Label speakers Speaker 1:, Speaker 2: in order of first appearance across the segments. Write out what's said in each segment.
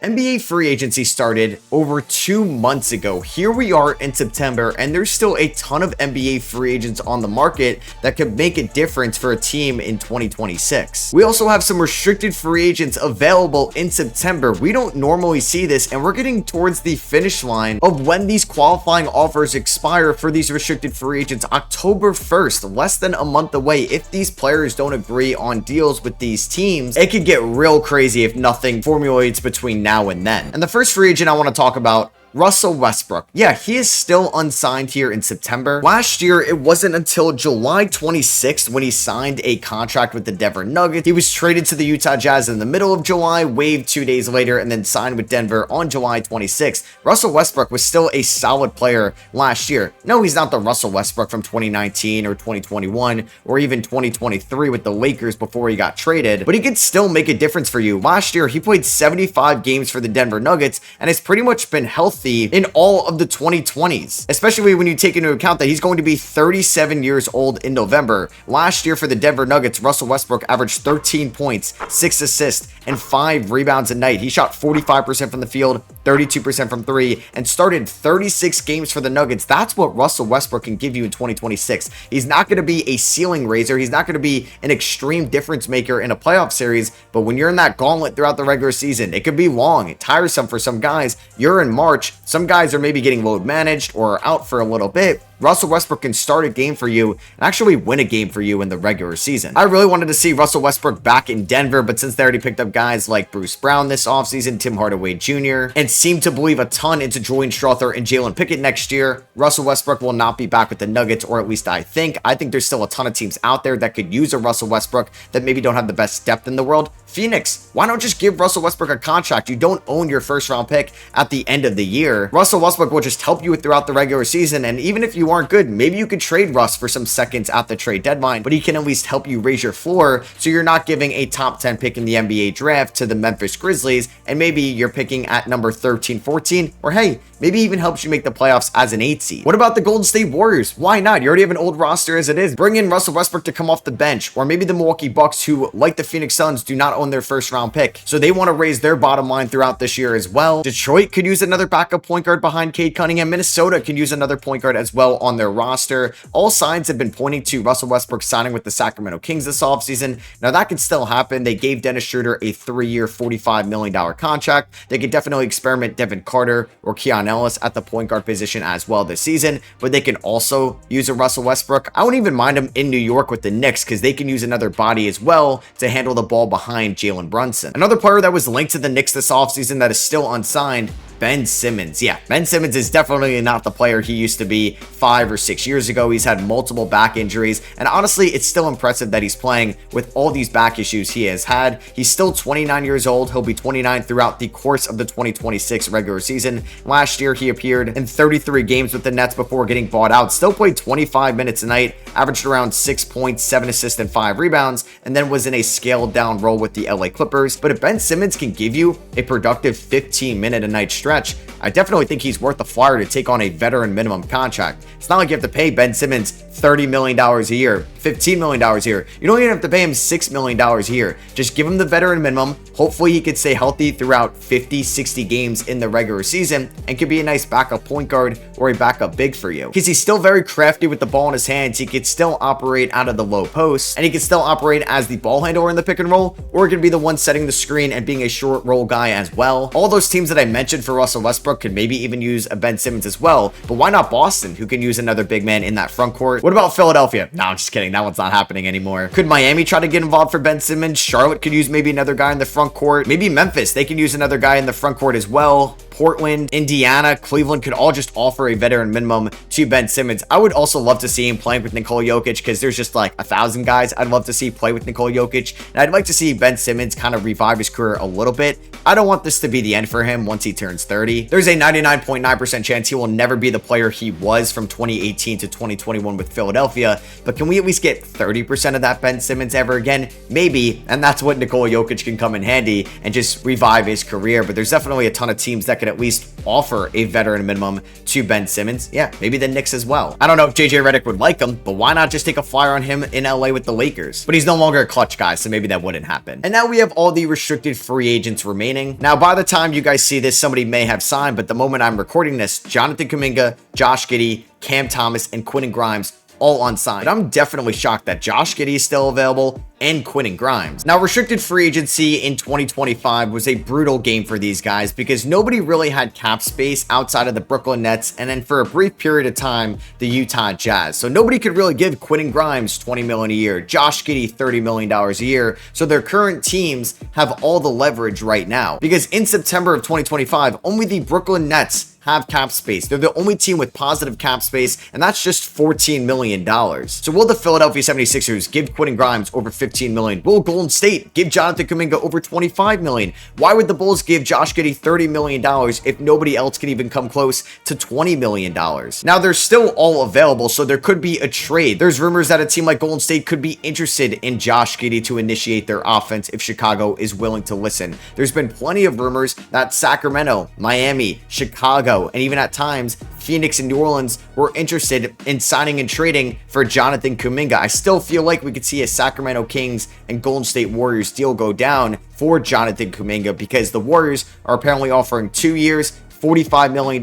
Speaker 1: NBA free agency started over 2 months ago. Here we are in September, and there's still a ton of NBA free agents on the market that could make a difference for a team in 2026. We also have some restricted free agents available in September. We don't normally see this, and we're getting towards the finish line of when these qualifying offers expire for these restricted free agents. October 1st, less than a month away. If these players don't agree on deals with these teams, it could get real crazy if nothing formulates between now and then. And the first free agent I want to talk about, Russell Westbrook. Yeah, he is still unsigned here in September. Last year, it wasn't until July 26th when he signed a contract with the Denver Nuggets. He was traded to the Utah Jazz in the middle of July, waived 2 days later, and then signed with Denver on July 26th. Russell Westbrook was still a solid player last year. No, he's not the Russell Westbrook from 2019 or 2021 or even 2023 with the Lakers before he got traded, but he could still make a difference for you. Last year, he played 75 games for the Denver Nuggets and has pretty much been healthy in all of the 2020s, especially when you take into account that he's going to be 37 years old in November. Last year for the Denver Nuggets, Russell Westbrook averaged 13 points, 6 assists, and 5 rebounds a night. He shot 45% from the field, 32% from 3, and started 36 games for the Nuggets. That's what Russell Westbrook can give you in 2026. He's not going to be a ceiling raiser. He's not going to be an extreme difference maker in a playoff series, but when you're in that gauntlet throughout the regular season, it could be long, tiresome for some guys. You're in March. Some guys are maybe getting load managed or out for a little bit. Russell Westbrook can start a game for you and actually win a game for you in the regular season. I really wanted to see Russell Westbrook back in Denver, but since they already picked up guys like Bruce Brown this offseason, Tim Hardaway Jr., and seem to believe a ton into Julian Strawther and Jalen Pickett next year, Russell Westbrook will not be back with the Nuggets, or at least I think. I think there's still a ton of teams out there that could use a Russell Westbrook that maybe don't have the best depth in the world. Phoenix, why not just give Russell Westbrook a contract? You don't own your first round pick at the end of the year. Russell Westbrook will just help you throughout the regular season, and even if you aren't good, maybe you could trade Russ for some seconds at the trade deadline, but he can at least help you raise your floor so you're not giving a top 10 pick in the NBA draft to the Memphis Grizzlies, and maybe you're picking at number 13, 14, or hey, maybe even helps you make the playoffs as an 8 seed. What about the Golden State Warriors? Why not? You already have an old roster as it is. Bring in Russell Westbrook to come off the bench, or maybe the Milwaukee Bucks, who, like the Phoenix Suns, do not own their first round pick, so they want to raise their bottom line throughout this year as well. Detroit could use another backup point guard behind Cade Cunningham. Minnesota can use another point guard as well on their roster. All signs have been pointing to Russell Westbrook signing with the Sacramento Kings this offseason. Now that could still happen. They gave Dennis Schroeder a 3-year, $45 million contract. They could definitely experiment Devin Carter or Keon Ellis at the point guard position as well this season, but they can also use a Russell Westbrook. I wouldn't even mind him in New York with the Knicks because they can use another body as well to handle the ball behind Jalen Brunson. Another player that was linked to the Knicks this offseason that is still unsigned, Ben Simmons. Yeah, Ben Simmons is definitely not the player he used to be 5 or 6 years ago. He's had multiple back injuries, and honestly, it's still impressive that he's playing with all these back issues he has had. He's still 29 years old. He'll be 29 throughout the course of the 2026 regular season. Last year, he appeared in 33 games with the Nets before getting bought out. Still played 25 minutes a night, averaged around 6 points, 7 assists, and 5 rebounds, and then was in a scaled down role with the LA Clippers. But if Ben Simmons can give you a productive 15-minute a night stretch, I definitely think he's worth the flyer to take on a veteran minimum contract. It's not like you have to pay Ben Simmons $30 million a year, $15 million a year. You don't even have to pay him $6 million a year. Just give him the veteran minimum. Hopefully he could stay healthy throughout 50, 60 games in the regular season and could be a nice backup point guard or a backup big for you. Because he's still very crafty with the ball in his hands. He could still operate out of the low post, and he could still operate as the ball handler in the pick and roll, or he could be the one setting the screen and being a short roll guy as well. All those teams that I mentioned for Russell Westbrook could maybe even use a Ben Simmons as well, but why not Boston, who can use another big man in that front court? What about Philadelphia? No, I'm just kidding. That one's not happening anymore. Could Miami try to get involved for Ben Simmons? Charlotte could use maybe another guy in the front court. Maybe Memphis, they can use another guy in the front court as well. Portland, Indiana, Cleveland could all just offer a veteran minimum to Ben Simmons. I would also love to see him playing with Nikola Jokic because there's just like 1,000 guys I'd love to see play with Nikola Jokic, and I'd like to see Ben Simmons kind of revive his career a little bit. I don't want this to be the end for him once he turns 30. There's a 99.9% chance he will never be the player he was from 2018 to 2021 with Philadelphia, but can we at least get 30% of that Ben Simmons ever again? Maybe, and that's what Nikola Jokic can come in handy and just revive his career, but there's definitely a ton of teams that could at least offer a veteran minimum to Ben Simmons, yeah, maybe the Knicks as well. I don't know if JJ Redick would like him, but why not just take a flyer on him in LA with the Lakers? But he's no longer a clutch guy, so maybe that wouldn't happen. And now we have all the restricted free agents remaining. Now, by the time you guys see this, somebody may have signed, but the moment I'm recording this, Jonathan Kuminga, Josh Giddey, Cam Thomas, and Quentin Grimes all unsigned. I'm definitely shocked that Josh Giddey is still available and Quentin Grimes. Now, restricted free agency in 2025 was a brutal game for these guys because nobody really had cap space outside of the Brooklyn Nets and then for a brief period of time, the Utah Jazz. So nobody could really give Quentin Grimes $20 million a year, Josh Giddey $30 million a year. So their current teams have all the leverage right now because in September of 2025, only the Brooklyn Nets have cap space. They're the only team with positive cap space, and that's just $14 million. So will the Philadelphia 76ers give Quentin Grimes over $15 million? Will Golden State give Jonathan Kuminga over $25 million? Why would the Bulls give Josh Giddey $30 million if nobody else can even come close to $20 million? Now, they're still all available, so there could be a trade. There's rumors that a team like Golden State could be interested in Josh Giddey to initiate their offense if Chicago is willing to listen. There's been plenty of rumors that Sacramento, Miami, Chicago, and even at times Phoenix and New Orleans were interested in signing and trading for Jonathan Kuminga. I still feel like we could see a Sacramento Kings and Golden State Warriors deal go down for Jonathan Kuminga because the Warriors are apparently offering 2 years, $45 million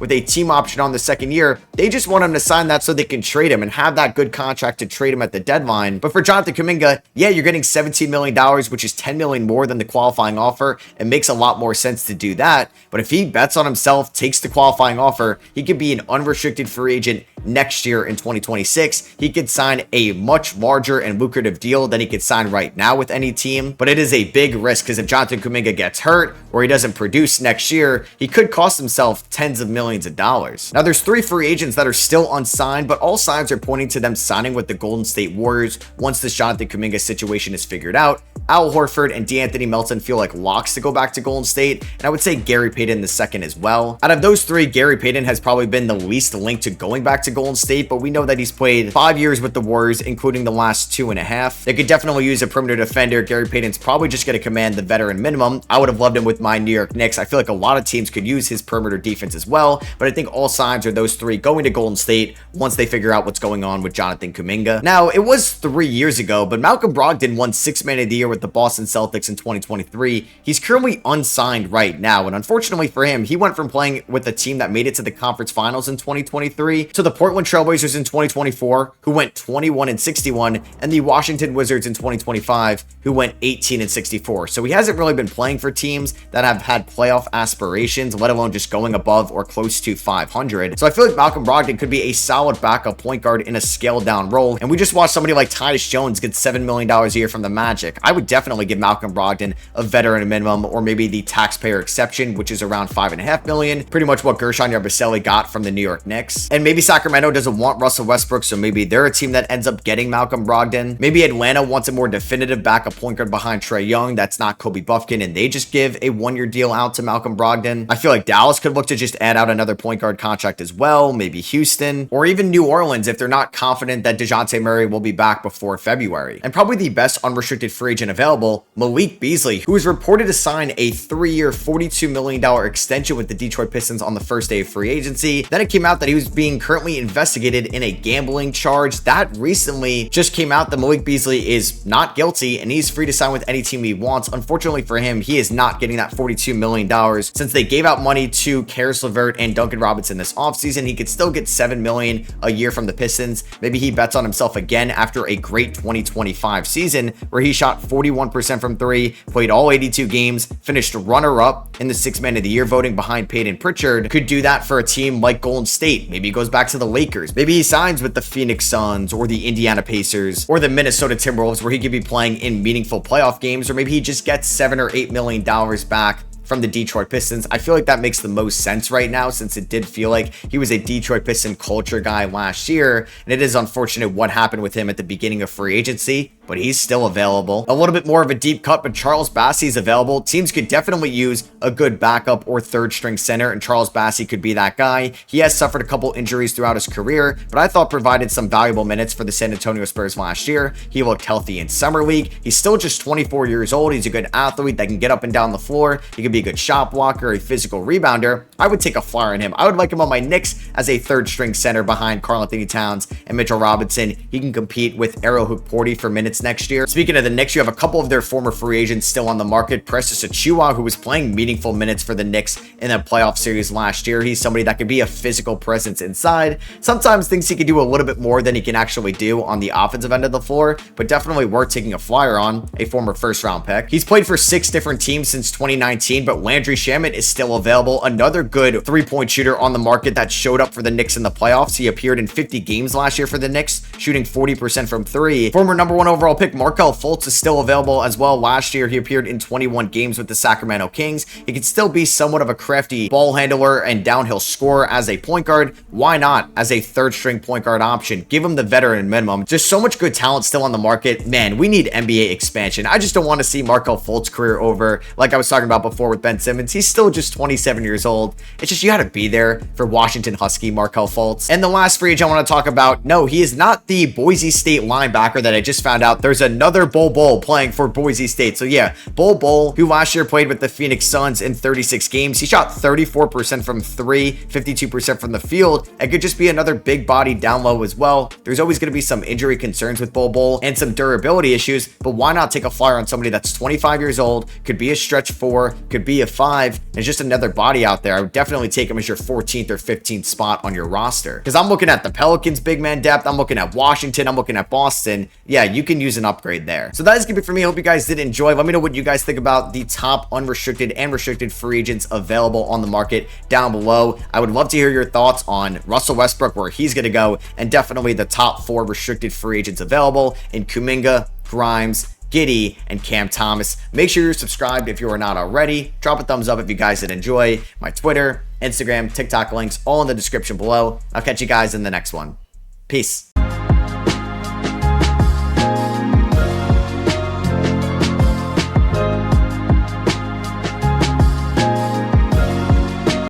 Speaker 1: with a team option on the second year. They just want him to sign that so they can trade him and have that good contract to trade him at the deadline. But for Jonathan Kuminga, yeah, you're getting $17 million, which is $10 million more than the qualifying offer. It makes a lot more sense to do that. But if he bets on himself, takes the qualifying offer, he could be an unrestricted free agent next year in 2026. He could sign a much larger and lucrative deal than he could sign right now with any team. But it is a big risk because if Jonathan Kuminga gets hurt or he doesn't produce next year, he could cost himself tens of millions of dollars. Now, there's 3 free agents that are still unsigned, but all signs are pointing to them signing with the Golden State Warriors once this Jonathan Kuminga situation is figured out. Al Horford and D'Anthony Melton feel like locks to go back to Golden State, and I would say Gary Payton the second as well. Out of those 3, Gary Payton has probably been the least linked to going back to Golden State, but we know that he's played 5 years with the Warriors, including the last 2.5. They could definitely use a perimeter defender. Gary Payton's probably just going to command the veteran minimum. I would have loved him with my New York Knicks. I feel like a lot of teams could use his perimeter defense as well, but I think all signs are those 3 going to Golden State once they figure out what's going on with Jonathan Kuminga. Now, it was 3 years ago, but Malcolm Brogdon won 6th Man of the Year with the Boston Celtics in 2023. He's currently unsigned right now, and unfortunately for him, he went from playing with a team that made it to the conference finals in 2023 to the Portland Trailblazers in 2024, who went 21-61, and the Washington Wizards in 2025, who went 18-64. So he hasn't really been playing for teams that have had playoff aspirations, let alone just going above or close to 500. So I feel like Malcolm Brogdon could be a solid backup point guard in a scaled down role. And we just watched somebody like Tyus Jones get $7 million a year from the Magic. I would definitely give Malcolm Brogdon a veteran minimum, or maybe the taxpayer exception, which is around $5.5 million, pretty much what Gershon Yabusele got from the New York Knicks. And maybe Sacramento doesn't want Russell Westbrook, so maybe they're a team that ends up getting Malcolm Brogdon. Maybe Atlanta wants a more definitive backup point guard behind Trae Young that's not Kobe Buffkin, and they just give a 1-year deal out to Malcolm Brogdon. I feel like Dallas could look to just add out another point guard contract as well, maybe Houston, or even New Orleans if they're not confident that DeJounte Murray will be back before February. And probably the best unrestricted free agent available, Malik Beasley, who is reported to sign a 3-year, $42 million extension with the Detroit Pistons on the first day of free agency. Then it came out that he was being currently investigated in a gambling charge. That recently just came out that Malik Beasley is not guilty and he's free to sign with any team he wants. Unfortunately for him, he is not getting that $42 million since they gave out money to Karis LeVert and Duncan Robinson this offseason. He could still get $7 million a year from the Pistons. Maybe he bets on himself again after a great 2025 season where he shot 41% from 3, played all 82 games, finished runner-up in the 6th Man of the Year voting behind Peyton Pritchard. Could do that for a team like Golden State. Maybe he goes back to the Lakers. Maybe he signs with the Phoenix Suns or the Indiana Pacers or the Minnesota Timberwolves where he could be playing in meaningful playoff games, or maybe he just gets $7 or $8 million back from the Detroit Pistons. I feel like that makes the most sense right now since it did feel like he was a Detroit Piston culture guy last year, and it is unfortunate what happened with him at the beginning of free agency. but he's still available. A little bit more of a deep cut, but Charles Bassey's available. Teams could definitely use a good backup or third string center, and Charles Bassey could be that guy. He has suffered a couple injuries throughout his career, but I thought provided some valuable minutes for the San Antonio Spurs last year. He looked healthy in summer league. He's still just 24 years old. He's a good athlete that can get up and down the floor. He could be a good shot blocker, a physical rebounder. I would take a flyer on him. I would like him on my Knicks as a third string center behind Karl-Anthony Towns and Mitchell Robinson. He can compete with Arrowhook Porty for minutes next year. Speaking of the Knicks, you have a couple of their former free agents still on the market. Precious Achiuwa, who was playing meaningful minutes for the Knicks in that playoff series last year. He's somebody that could be a physical presence inside. Sometimes thinks he could do a little bit more than he can actually do on the offensive end of the floor, but definitely worth taking a flyer on, a former first round pick. He's played for 6 different teams since 2019, but Landry Shamet is still available. Another good three-point shooter on the market that showed up for the Knicks in the playoffs. He appeared in 50 games last year for the Knicks, shooting 40% from 3. Former number 1 overall pick Markelle Fultz is still available as well. Last year, he appeared in 21 games with the Sacramento Kings. He can still be somewhat of a crafty ball handler and downhill scorer as a point guard. Why not as a third string point guard option? Give him the veteran minimum. Just so much good talent still on the market. Man, we need NBA expansion. I just don't want to see Markelle Fultz's career over like I was talking about before with Ben Simmons. He's still just 27 years old. It's just you got to be there for Washington Husky Markelle Fultz. And the last free agent I want to talk about, no, he is not the Boise State linebacker that I just found out. There's another Bol playing for Boise State. So yeah, Bol, who last year played with the Phoenix Suns in 36 games. He shot 34% from 3, 52% from the field. It could just be another big body down low as well. There's always going to be some injury concerns with Bol and some durability issues, but why not take a flyer on somebody that's 25 years old, could be a stretch 4, could be a 5, and just another body out there. I would definitely take him as your 14th or 15th spot on your roster. Because I'm looking at the Pelicans big man depth, I'm looking at Washington, I'm looking at Boston. Yeah, you can use an upgrade there. So that is going to be for me. I hope you guys did enjoy. Let me know what you guys think about the top unrestricted and restricted free agents available on the market down below. I would love to hear your thoughts on Russell Westbrook, where he's going to go, and definitely the top 4 restricted free agents available in Kuminga, Grimes, Giddey, and Cam Thomas. Make sure you're subscribed if you are not already. Drop a thumbs up if you guys did enjoy. My Twitter, Instagram, TikTok links all in the description below. I'll catch you guys in the next one. Peace.